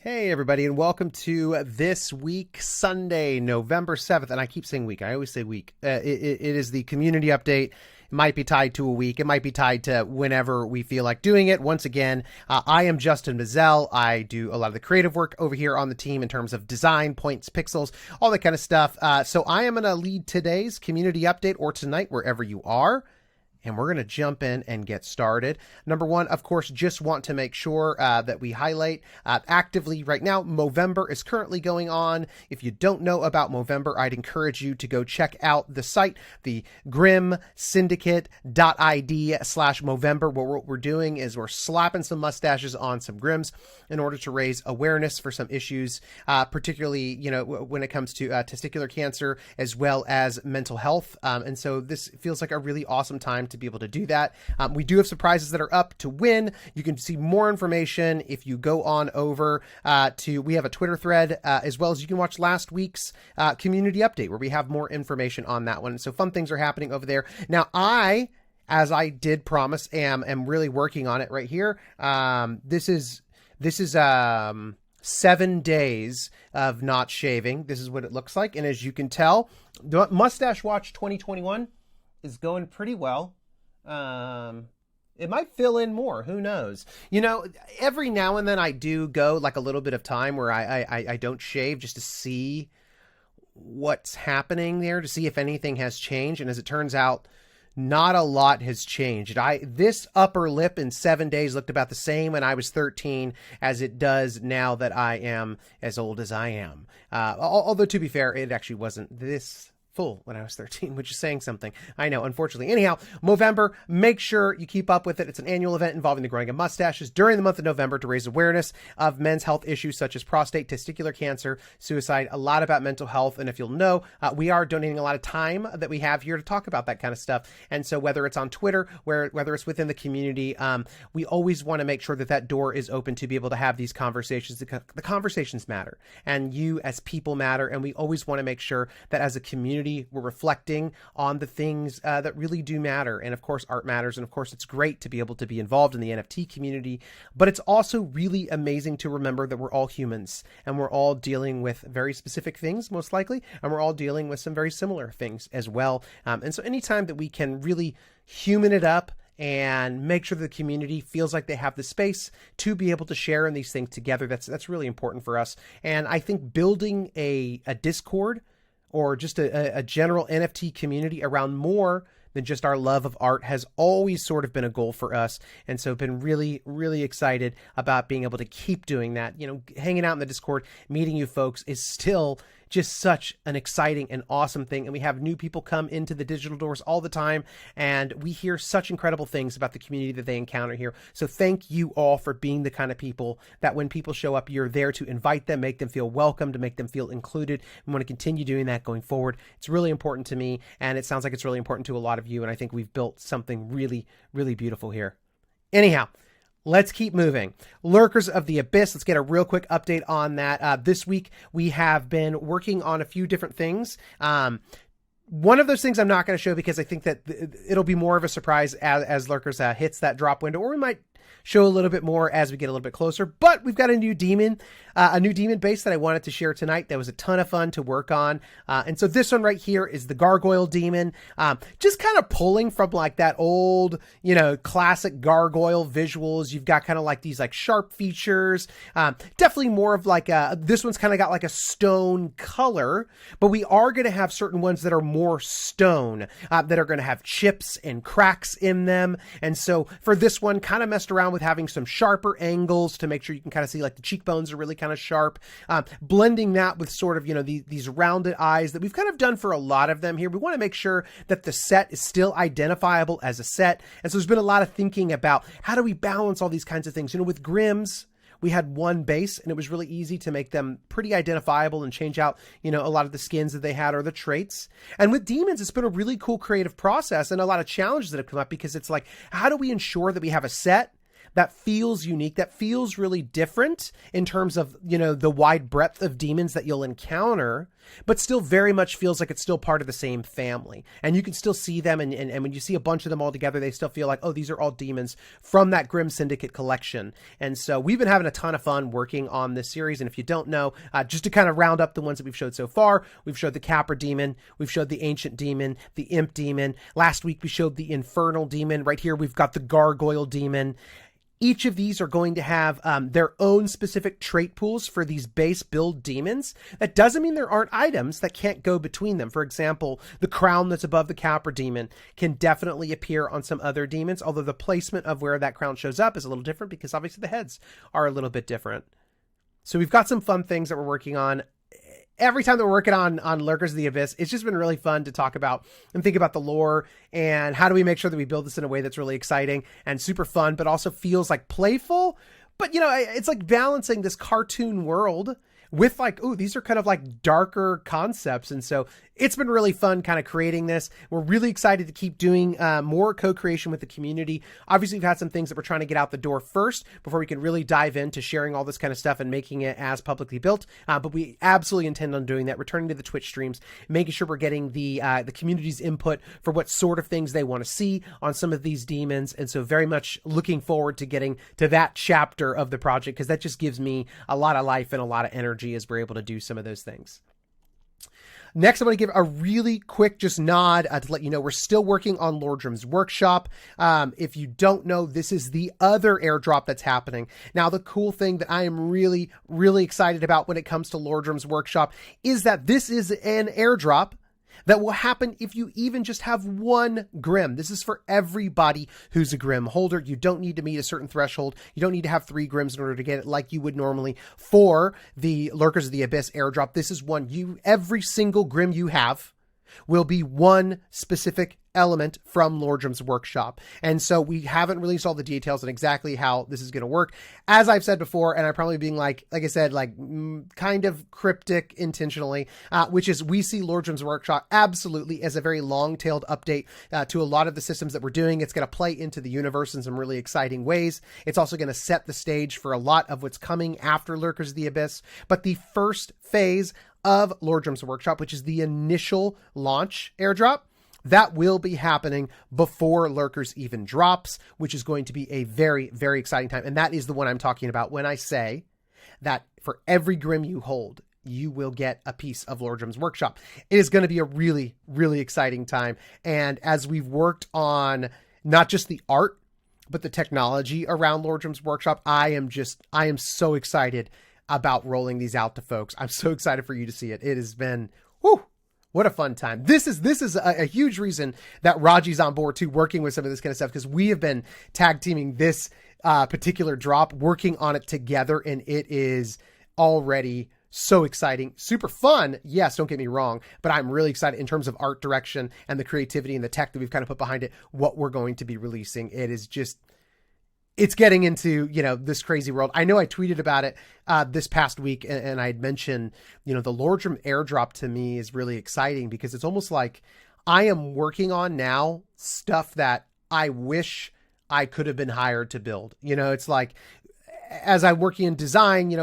Hey everybody, and welcome to this week, Sunday, November 7th. And I keep saying week. I always say week. It is the community update. It might be tied to a week. It might be tied to whenever we feel like doing it. Once again, I am Justin Mazzell. I do a lot of the creative work over here on the team in terms of design, points, pixels, all that kind of stuff. So I am going to lead today's community update, or tonight, wherever you are. And we're going to jump in and get started. Number one, of course, just want to make sure that we highlight actively right now, Movember is currently going on. If you don't know about Movember, I'd encourage you to go check out the site, the Grim Syndicate.id/Movember. What we're doing is we're slapping some mustaches on some Grims in order to raise awareness for some issues, particularly, when it comes to testicular cancer as well as mental health. And so this feels like a really awesome time to be able to do that. We do have some prizes that are up to win. You can see more information if you go on over we have a Twitter thread, as well as you can watch last week's community update where we have more information on that one. So fun things are happening over there. Now as I did promise, am really working on it right here. This is 7 days of not shaving. This is what it looks like. And as you can tell, the Mustache Watch 2021 is going pretty well. It might fill in more. Who knows? Every now and then I do go like a little bit of time where I don't shave just to see what's happening there, to see if anything has changed. And as it turns out, not a lot has changed. This upper lip in 7 days looked about the same when I was 13 as it does now that I am as old as I am. Although to be fair, it actually wasn't this full when I was 13, which is saying something. I know, unfortunately. Anyhow, Movember, make sure you keep up with it. It's an annual event involving the growing of mustaches during the month of November to raise awareness of men's health issues such as prostate, testicular cancer, suicide, a lot about mental health. And if you'll know, we are donating a lot of time that we have here to talk about that kind of stuff. And so whether it's on Twitter, whether it's within the community, we always want to make sure that door is open to be able to have these conversations. The conversations matter, and you as people matter. And we always want to make sure that as a community, we're reflecting on the things that really do matter. And of course, art matters. And of course, it's great to be able to be involved in the NFT community, but it's also really amazing to remember that we're all humans and we're all dealing with very specific things, most likely. And we're all dealing with some very similar things as well. And so anytime that we can really human it up and make sure the community feels like they have the space to be able to share in these things together, that's really important for us. And I think building a Discord or just a general NFT community around more than just our love of art has always sort of been a goal for us. And so been really, really excited about being able to keep doing that. Hanging out in the Discord, meeting you folks is still just such an exciting and awesome thing. And we have new people come into the digital doors all the time, and we hear such incredible things about the community that they encounter here. So thank you all for being the kind of people that when people show up, you're there to invite them, make them feel welcome, to make them feel included. We want to continue doing that going forward. It's really important to me, and it sounds like it's really important to a lot of you. And I think we've built something really, really beautiful here. Anyhow, let's keep moving. Lurkers of the Abyss. Let's get a real quick update on that. This week, we have been working on a few different things. One of those things I'm not going to show because I think that it'll be more of a surprise as Lurkers hits that drop window, or we might show a little bit more as we get a little bit closer. But we've got a new demon base that I wanted to share tonight. That was a ton of fun to work on. And so this one right here is the gargoyle demon. Just kind of pulling from like that old, classic gargoyle visuals. You've got kind of like these like sharp features. Definitely more of like this one's kind of got like a stone color, but we are going to have certain ones that are more stone, that are going to have chips and cracks in them. And so for this one, kind of messed around with having some sharper angles to make sure you can kind of see like the cheekbones are really kind of sharp, blending that with sort of, these rounded eyes that we've kind of done for a lot of them here. We want to make sure that the set is still identifiable as a set. And so there's been a lot of thinking about how do we balance all these kinds of things. With Grims, we had one base and it was really easy to make them pretty identifiable and change out, a lot of the skins that they had or the traits. And with demons, it's been a really cool creative process and a lot of challenges that have come up because it's like, how do we ensure that we have a set that feels unique, that feels really different in terms of, the wide breadth of demons that you'll encounter, but still very much feels like it's still part of the same family. And you can still see them. And when you see a bunch of them all together, they still feel like, oh, these are all demons from that Grim Syndicate collection. And so we've been having a ton of fun working on this series. And if you don't know, just to kind of round up the ones that we've showed so far, we've showed the Capra demon, we've showed the Ancient demon, the Imp demon. Last week, we showed the Infernal demon. Right here, we've got the Gargoyle demon. Each of these are going to have their own specific trait pools for these base build demons. That doesn't mean there aren't items that can't go between them. For example, the crown that's above the Capra demon can definitely appear on some other demons, although the placement of where that crown shows up is a little different because obviously the heads are a little bit different. So we've got some fun things that we're working on. Every time that we're working on Lurkers of the Abyss, it's just been really fun to talk about and think about the lore and how do we make sure that we build this in a way that's really exciting and super fun, but also feels like playful. But, it's like balancing this cartoon world with like, ooh, these are kind of like darker concepts. And so it's been really fun kind of creating this. We're really excited to keep doing more co-creation with the community. Obviously, we've had some things that we're trying to get out the door first before we can really dive into sharing all this kind of stuff and making it as publicly built. But we absolutely intend on doing that, returning to the Twitch streams, making sure we're getting the community's input for what sort of things they want to see on some of these demons. And so very much looking forward to getting to that chapter of the project, because that just gives me a lot of life and a lot of energy as we're able to do some of those things. Next, I want to give a really quick just nod to let you know we're still working on Lordrym's workshop. If you don't know, this is the other airdrop that's happening. Now, the cool thing that I am really, really excited about when it comes to Lordrym's workshop is that this is an airdrop that will happen if you even just have one Grim. This is for everybody who's a Grim holder. You don't need to meet a certain threshold. You don't need to have 3 Grims in order to get it like you would normally for the Lurkers of the Abyss airdrop. This is one every single Grim you have will be one specific element from Lordrym's workshop. And so we haven't released all the details on exactly how this is going to work. As I've said before, and I'm probably being like I said, kind of cryptic intentionally, which is we see Lordrym's workshop absolutely as a very long-tailed update to a lot of the systems that we're doing. It's going to play into the universe in some really exciting ways. It's also going to set the stage for a lot of what's coming after Lurkers of the Abyss. But the first phase of Lordrym's workshop, which is the initial launch airdrop, that will be happening before Lurkers even drops, which is going to be a very, very exciting time. And that is the one I'm talking about when I say that for every Grim you hold, you will get a piece of Lordrym's workshop. It is going to be a really, really exciting time. And as we've worked on not just the art, but the technology around Lordrym's workshop, I am so excited about rolling these out to folks. I'm so excited for you to see it. It has been, what a fun time. This is a huge reason that Raji's on board too, working with some of this kind of stuff, because we have been tag teaming this particular drop, working on it together, and it is already so exciting, super fun. Yes, don't get me wrong, but I'm really excited in terms of art direction and the creativity and the tech that we've kind of put behind it, what we're going to be releasing. It is just, it's getting into, this crazy world. I know I tweeted about it this past week, and I had mentioned, the Lordrym airdrop to me is really exciting because it's almost like I am working on now stuff that I wish I could have been hired to build. It's like, as I'm working in design,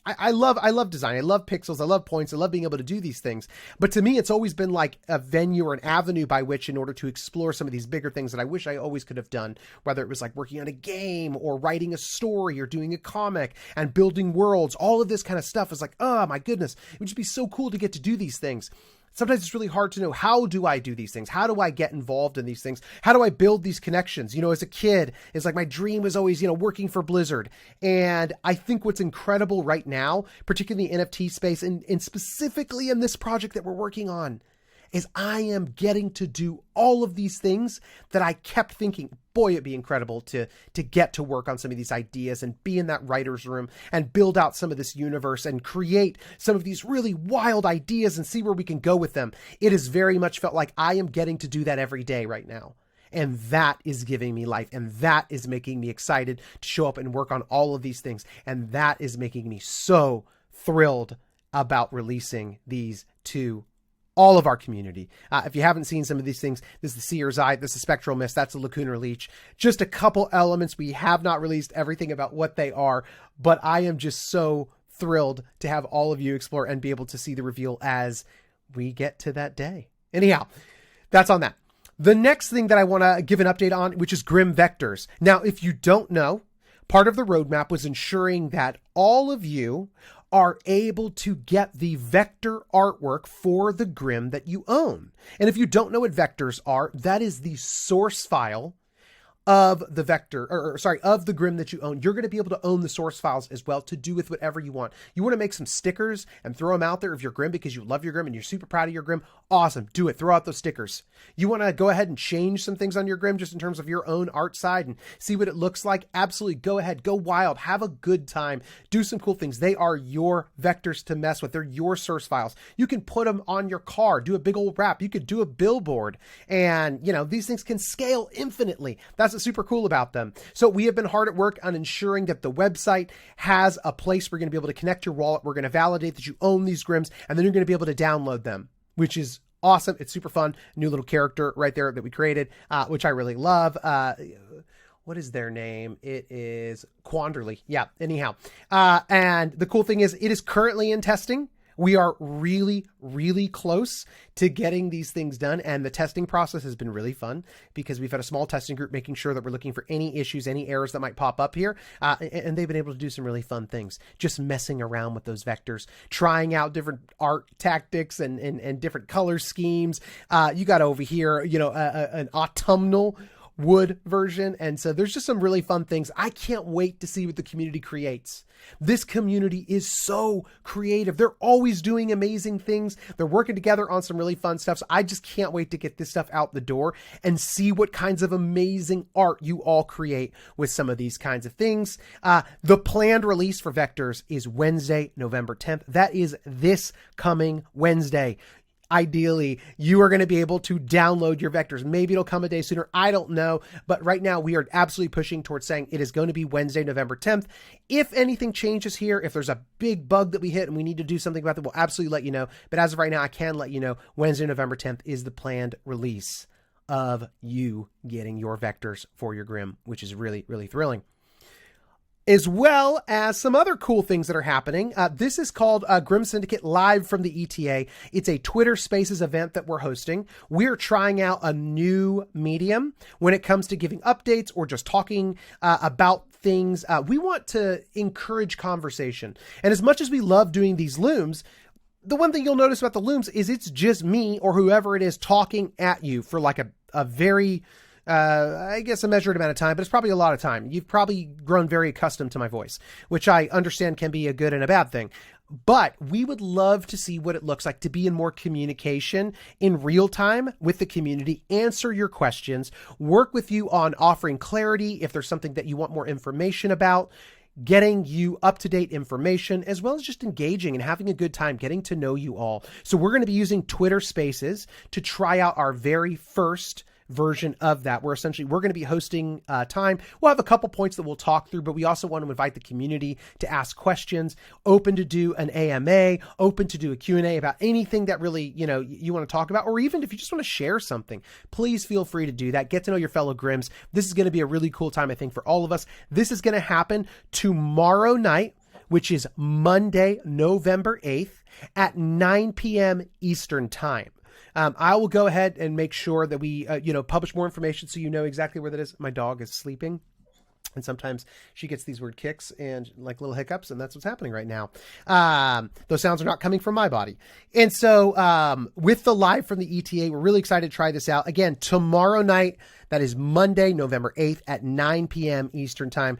I love design. I love pixels. I love points. I love being able to do these things. But to me, it's always been like a venue or an avenue by which, in order to explore some of these bigger things that I wish I always could have done, whether it was like working on a game or writing a story or doing a comic and building worlds, all of this kind of stuff is like, oh my goodness, it would just be so cool to get to do these things. Sometimes it's really hard to know, how do I do these things? How do I get involved in these things? How do I build these connections? As a kid, it's like my dream was always, working for Blizzard. And I think what's incredible right now, particularly in the NFT space and specifically in this project that we're working on, is I am getting to do all of these things that I kept thinking, boy, it'd be incredible to get to work on some of these ideas and be in that writer's room and build out some of this universe and create some of these really wild ideas and see where we can go with them. It has very much felt like I am getting to do that every day right now. And that is giving me life. And that is making me excited to show up and work on all of these things. And that is making me so thrilled about releasing these two all of our community. If you haven't seen some of these things, this is the Seer's Eye, this is Spectral Mist, that's the Lacunar Leech. Just a couple elements. We have not released everything about what they are, but I am just so thrilled to have all of you explore and be able to see the reveal as we get to that day. Anyhow, that's on that. The next thing that I want to give an update on, which is Grim Vectors. Now, if you don't know, part of the roadmap was ensuring that all of you are able to get the vector artwork for the Grim that you own. And if you don't know what vectors are, that is the source file of the vector, of the Grim that you own. You're going to be able to own the source files as well to do with whatever you want. You want to make some stickers and throw them out there of your Grim because you love your Grim and you're super proud of your Grim. Awesome. Do it. Throw out those stickers. You want to go ahead and change some things on your Grim just in terms of your own art side and see what it looks like. Absolutely. Go ahead. Go wild. Have a good time. Do some cool things. They are your vectors to mess with. They're your source files. You can put them on your car. Do a big old wrap. You could do a billboard. And, these things can scale infinitely. That's what's super cool about them. So we have been hard at work on ensuring that the website has a place we're going to be able to connect your wallet. We're going to validate that you own these Grims, and then you're going to be able to download them, which is awesome. It's super fun. New little character right there that we created, which I really love. What is their name? It is Quanderly. Yeah. Anyhow. And the cool thing is it is currently in testing. We are really, really close to getting these things done. And the testing process has been really fun because we've had a small testing group making sure that we're looking for any issues, any errors that might pop up here. And they've been able to do some really fun things, just messing around with those vectors, trying out different art tactics and different color schemes. You got over here, an autumnal wood version. And so there's just some really fun things. I can't wait to see what the community creates. This community is so creative. They're always doing amazing things. They're working together on some really fun stuff. So I just can't wait to get this stuff out the door and see what kinds of amazing art you all create with some of these kinds of things. The planned release for Vectors is Wednesday, November 10th. That is this coming Wednesday. Ideally, you are going to be able to download your vectors. Maybe it'll come a day sooner. I don't know. But right now, we are absolutely pushing towards saying it is going to be Wednesday, November 10th. If anything changes here, if there's a big bug that we hit and we need to do something about it, we'll absolutely let you know. But as of right now, I can let you know Wednesday, November 10th is the planned release of you getting your vectors for your Grim, which is really, really thrilling. As well as some other cool things that are happening. This is called Grim Syndicate Live from the ETA. It's a Twitter Spaces event that we're hosting. We're trying out a new medium when it comes to giving updates or just talking about things. We want to encourage conversation. And as much as we love doing these looms, the one thing you'll notice about the looms is it's just me or whoever it is talking at you for like a very... I guess a measured amount of time, but it's probably a lot of time. You've probably grown very accustomed to my voice, which I understand can be a good and a bad thing. But we would love to see what it looks like to be in more communication in real time with the community, answer your questions, work with you on offering clarity if there's something that you want more information about, getting you up-to-date information, as well as just engaging and having a good time getting to know you all. So we're going to be using Twitter Spaces to try out our very first version of that, where essentially we're going to be hosting time. We'll have a couple points that we'll talk through, but we also want to invite the community to ask questions, open to do an AMA, open to do a Q&A about anything that really, you want to talk about, or even if you just want to share something, please feel free to do that. Get to know your fellow Grims. This is going to be a really cool time, I think, for all of us. This is going to happen tomorrow night, which is Monday, November 8th at 9 p.m. Eastern time. I will go ahead and make sure that we, publish more information so you know exactly where that is. My dog is sleeping, and sometimes she gets these weird kicks and like little hiccups, and that's what's happening right now. Those sounds are not coming from my body. And so with the live from the ETA, we're really excited to try this out. Again, tomorrow night, that is Monday, November 8th at 9 p.m. Eastern time.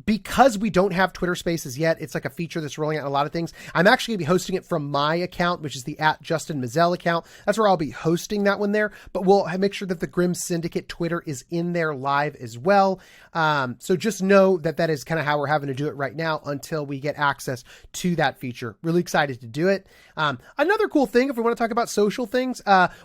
Because we don't have Twitter Spaces yet, it's like a feature that's rolling out in a lot of things. I'm actually going to be hosting it from my account, which is the @JustinMazel account. That's where I'll be hosting that one there. But we'll make sure that the Grim Syndicate Twitter is in there live as well. So just know that is kind of how we're having to do it right now until we get access to that feature. Really excited to do it. Another cool thing, if we want to talk about social things,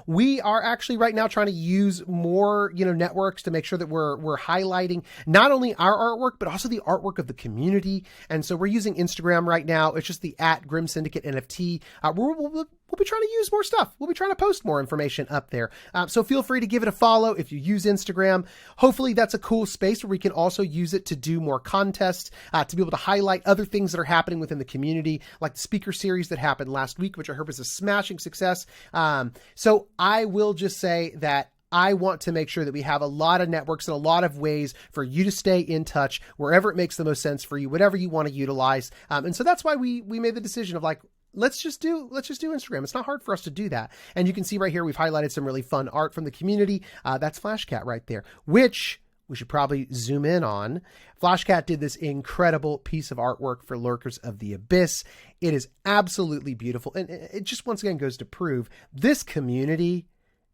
we are actually right now trying to use more, networks to make sure that we're highlighting not only our artwork, but also the artwork of the community. And so we're using Instagram right now. It's just the @Grim Syndicate NFT. We'll be trying to use more stuff. We'll be trying to post more information up there. So feel free to give it a follow if you use Instagram. Hopefully that's a cool space where we can also use it to do more contests, to be able to highlight other things that are happening within the community, like the speaker series that happened last week, which I heard was a smashing success. So I will just say that I want to make sure that we have a lot of networks and a lot of ways for you to stay in touch wherever it makes the most sense for you, whatever you want to utilize. And so that's why we made the decision of like, let's just do Instagram. It's not hard for us to do that. And you can see right here, we've highlighted some really fun art from the community. That's Flashcat right there, which we should probably zoom in on. Flashcat did this incredible piece of artwork for Lurkers of the Abyss. It is absolutely beautiful. And it just once again goes to prove this community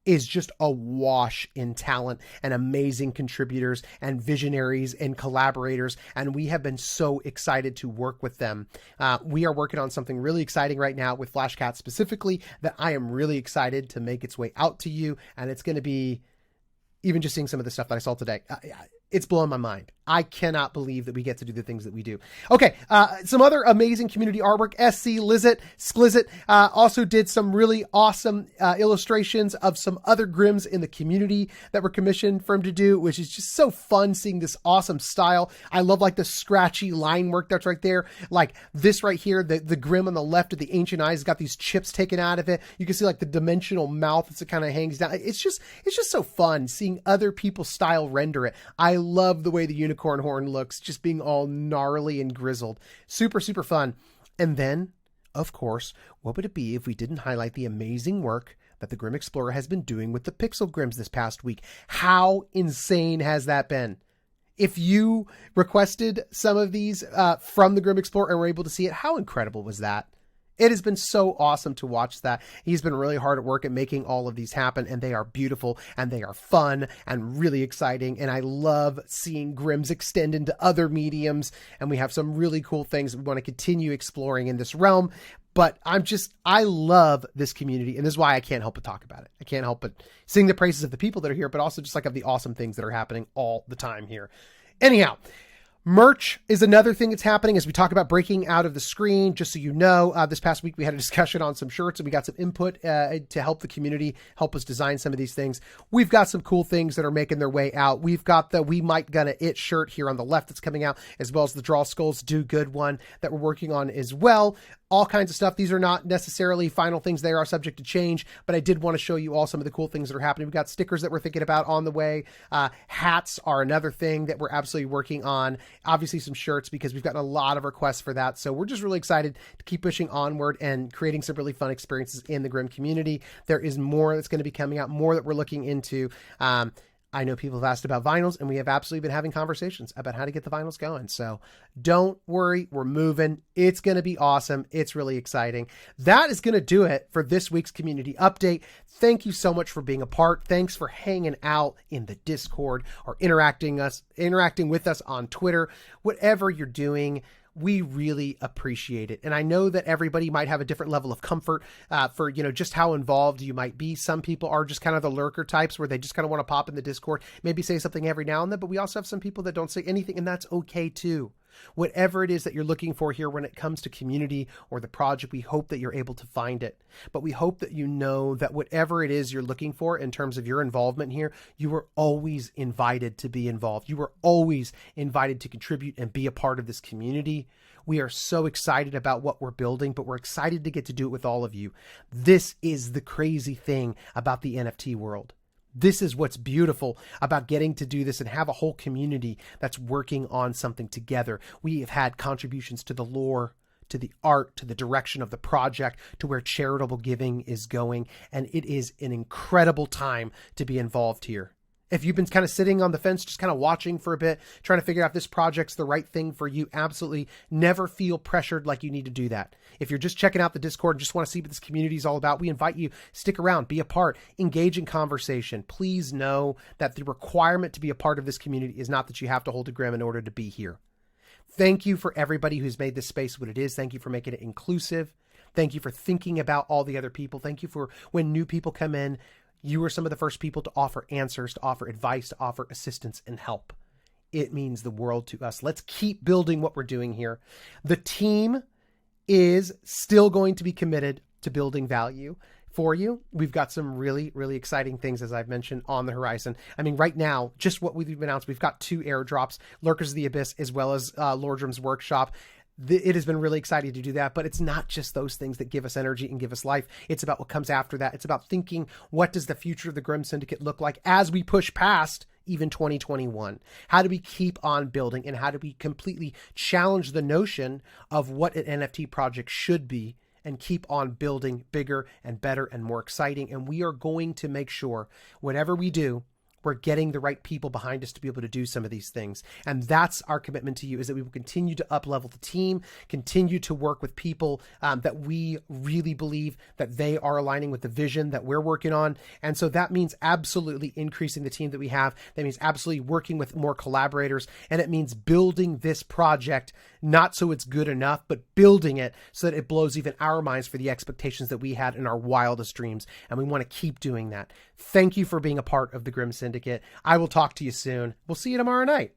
is just awash in talent and amazing contributors and visionaries and collaborators. And we have been so excited to work with them. We are working on something really exciting right now with Flashcat specifically that I am really excited to make its way out to you. And it's going to be, even just seeing some of the stuff that I saw today, it's blowing my mind. I cannot believe that we get to do the things that we do. Okay, some other amazing community artwork. SC Lizzet, Sklizit also did some really awesome illustrations of some other Grims in the community that were commissioned for him to do, which is just so fun seeing this awesome style. I love like the scratchy line work that's right there. Like this right here, the Grim on the left of the Ancient Eyes has got these chips taken out of it. You can see like the dimensional mouth as it kind of hangs down. It's just so fun seeing other people's style render it. I love the way the unicorn horn looks, just being all gnarly and grizzled. Super, super fun. And then, of course, what would it be if we didn't highlight the amazing work that the Grim Explorer has been doing with the Pixel Grims this past week? How insane has that been? If you requested some of these from the Grim Explorer and were able to see it, how incredible was that? It has been so awesome to watch that. He's been really hard at work at making all of these happen, and they are beautiful and they are fun and really exciting. And I love seeing Grims extend into other mediums, and we have some really cool things we want to continue exploring in this realm. But I love this community, and this is why I can't help but talk about it. I can't help but sing the praises of the people that are here, but also just like of the awesome things that are happening all the time here. Anyhow, merch is another thing that's happening as we talk about breaking out of the screen. Just so you know, this past week we had a discussion on some shirts and we got some input to help the community, help us design some of these things. We've got some cool things that are making their way out. We've got the We Might Gonna It shirt here on the left that's coming out, as well as the Draw Skulls Do Good one that we're working on as well. All kinds of stuff. These are not necessarily final things. They are subject to change, but I did want to show you all some of the cool things that are happening. We've got stickers that we're thinking about on the way. Hats are another thing that we're absolutely working on. Obviously some shirts, because we've gotten a lot of requests for that. So we're just really excited to keep pushing onward and creating some really fun experiences in the Grim community. There is more that's going to be coming out, more that we're looking into. I know people have asked about vinyls, and we have absolutely been having conversations about how to get the vinyls going. So don't worry, we're moving. It's going to be awesome. It's really exciting. That is going to do it for this week's community update. Thank you so much for being a part. Thanks for hanging out in the Discord or interacting with us on Twitter. Whatever you're doing, we really appreciate it. And I know that everybody might have a different level of comfort for, just how involved you might be. Some people are just kind of the lurker types where they just kind of want to pop in the Discord, maybe say something every now and then, but we also have some people that don't say anything, and that's okay too. Whatever it is that you're looking for here when it comes to community or the project, we hope that you're able to find it. But we hope that you know that whatever it is you're looking for in terms of your involvement here, you are always invited to be involved. You are always invited to contribute and be a part of this community. We are so excited about what we're building, but we're excited to get to do it with all of you. This is the crazy thing about the NFT world. This is what's beautiful about getting to do this and have a whole community that's working on something together. We have had contributions to the lore, to the art, to the direction of the project, to where charitable giving is going. And it is an incredible time to be involved here. If you've been kind of sitting on the fence, just kind of watching for a bit, trying to figure out if this project's the right thing for you, absolutely never feel pressured like you need to do that. If you're just checking out the Discord and just want to see what this community is all about, we invite you, stick around, be a part, engage in conversation. Please know that the requirement to be a part of this community is not that you have to hold a Grim in order to be here. Thank you for everybody who's made this space what it is. Thank you for making it inclusive. Thank you for thinking about all the other people. Thank you for when new people come in, you are some of the first people to offer answers, to offer advice, to offer assistance and help. it means the world to us. Let's keep building what we're doing here. The team is still going to be committed to building value for you. We've got some really, really exciting things, as I've mentioned, on the horizon. I mean, right now, just what we've announced, we've got 2 airdrops, Lurkers of the Abyss, as well as Lordrym's workshop. It has been really exciting to do that, but it's not just those things that give us energy and give us life. It's about what comes after that. It's about thinking, what does the future of the Grim Syndicate look like as we push past even 2021? How do we keep on building, and how do we completely challenge the notion of what an NFT project should be and keep on building bigger and better and more exciting? And we are going to make sure whatever we do, we're getting the right people behind us to be able to do some of these things. And that's our commitment to you, is that we will continue to up-level the team, continue to work with people that we really believe that they are aligning with the vision that we're working on. And so that means absolutely increasing the team that we have. That means absolutely working with more collaborators. And it means building this project, not so it's good enough, but building it so that it blows even our minds for the expectations that we had in our wildest dreams. And we want to keep doing that. Thank you for being a part of the Grim Syndicate. I will talk to you soon. We'll see you tomorrow night.